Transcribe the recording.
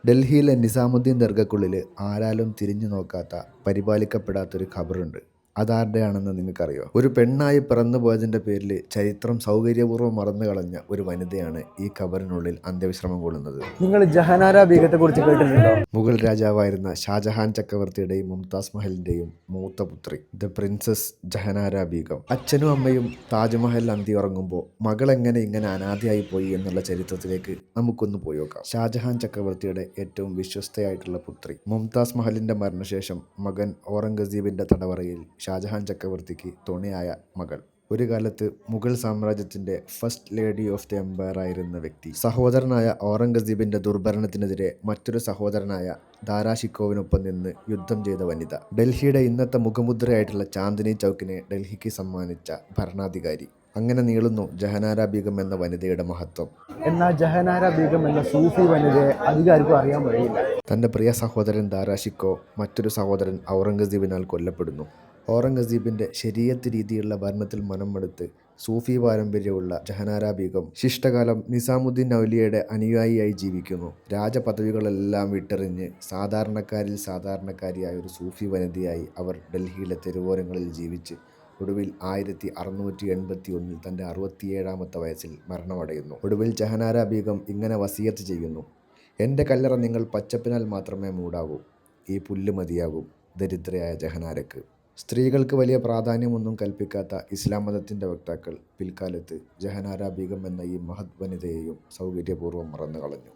ഡൽഹിയിലെ നിസാമുദ്ദീൻ ദർഗയ്ക്കുള്ളിൽ ആരാലും തിരിഞ്ഞു നോക്കാത്ത പരിപാലിക്കപ്പെടാത്തൊരു ഖബറുണ്ട്. അതാരുടെയാണെന്ന് നിങ്ങൾക്കറിയോ? ഒരു പെണ്ണായി പിറന്നു പോയതിൻ്റെ പേരിൽ ചരിത്രം സൗകര്യപൂർവ്വം മറന്നു കളഞ്ഞ ഒരു വനിതയാണ് ഈ ഖബറിനുള്ളിൽ അന്ത്യവിശ്രമം കൊള്ളുന്നത്. നിങ്ങൾ ജഹനാര ബീഗത്തെ കുറിച്ച് കേട്ടിട്ടുണ്ടോ? മുഗൾ രാജാവായിരുന്ന ഷാജഹാൻ ചക്രവർത്തിയുടെയും മുംതാസ് മഹലിൻ്റെയും മൂത്ത പുത്രി ദ പ്രിൻസസ് ജഹനാര ബീഗം. അച്ഛനും അമ്മയും താജ്മഹൽ അന്തിയുറങ്ങുമ്പോൾ മകൾ എങ്ങനെ ഇങ്ങനെ അനാഥയായി പോയി എന്നുള്ള ചരിത്രത്തിലേക്ക് നമുക്കൊന്ന് പോയി നോക്കാം. ഷാജഹാൻ ചക്രവർത്തിയുടെ ഏറ്റവും വിശ്വസ്തയായിട്ടുള്ള പുത്രി മുംതാസ് മഹലിൻ്റെ മരണശേഷം മകൻ ഔറംഗസീബിൻ്റെ തടവറയിൽ ഷാജഹാൻ ചക്രവർത്തിക്ക് തുണയായ മകൾ. ഒരു കാലത്ത് മുഗൾ സാമ്രാജ്യത്തിൻ്റെ first lady of the empire ആയിരുന്ന വ്യക്തി. സഹോദരനായ ഔറംഗസീബിൻ്റെ ദുർഭരണത്തിനെതിരെ മറ്റൊരു സഹോദരനായ ദാരാ ഷിക്കോവിനൊപ്പം നിന്ന് യുദ്ധം ചെയ്ത വനിത. ഡൽഹിയുടെ ഇന്നത്തെ മുഖമുദ്രയായിട്ടുള്ള ചാന്ദിനി ചൗക്കിനെ ഡൽഹിക്ക് സമ്മാനിച്ച ഭരണാധികാരി. അങ്ങനെ നീളുന്നു ജഹനാര ബീഗം എന്ന വനിതയുടെ മഹത്വം. എന്നാൽ ജഹനാര ബീഗം എന്ന സൂഫി വനിതയെ അധികാരിക്കും അറിയാൻ കഴിയില്ല. തൻ്റെ പ്രിയ സഹോദരൻ ദാരാ ഷിക്കോ മറ്റൊരു സഹോദരൻ ഔറംഗസീബിനാൽ കൊല്ലപ്പെടുന്നു. ഔറംഗസീബിൻ്റെ ശരീഅത്ത് രീതിയിലുള്ള ഭരണത്തിൽ മനമെടുത്ത് സൂഫി പാരമ്പര്യമുള്ള ജഹനാര ബീഗം ശിഷ്ടകാലം നിസാമുദ്ദീൻ ഔലിയയുടെ അനുയായിയായി ജീവിക്കുന്നു. രാജപദവികളെല്ലാം വിട്ടെറിഞ്ഞ് സാധാരണക്കാരിൽ സാധാരണക്കാരിയായ ഒരു സൂഫി വനിതയായി അവർ ഡൽഹിയിലെ തെരുവോരങ്ങളിൽ ജീവിച്ച് ഒടുവിൽ 1681 തൻ്റെ 67ാമത്തെ വയസ്സിൽ മരണമടയുന്നു. ഒടുവിൽ ജഹനാര ബീഗം ഇങ്ങനെ വസിയത്ത് ചെയ്യുന്നു: എൻ്റെ കല്ലറ നിങ്ങൾ പച്ചപ്പിനാൽ മാത്രമേ മൂടാവൂ, ഈ പുല്ല് മതിയാകും ദരിദ്രയായ ജഹനാരക്ക്. സ്ത്രീകൾക്ക് വലിയ പ്രാധാന്യമൊന്നും കൽപ്പിക്കാത്ത ഇസ്ലാം മതത്തിൻ്റെ വക്താക്കൾ പിൽക്കാലത്ത് ജഹനാര ബീഗം എന്ന ഈ മഹത് വനിതയെയും സൗകര്യപൂർവ്വം മറന്നു കളഞ്ഞു.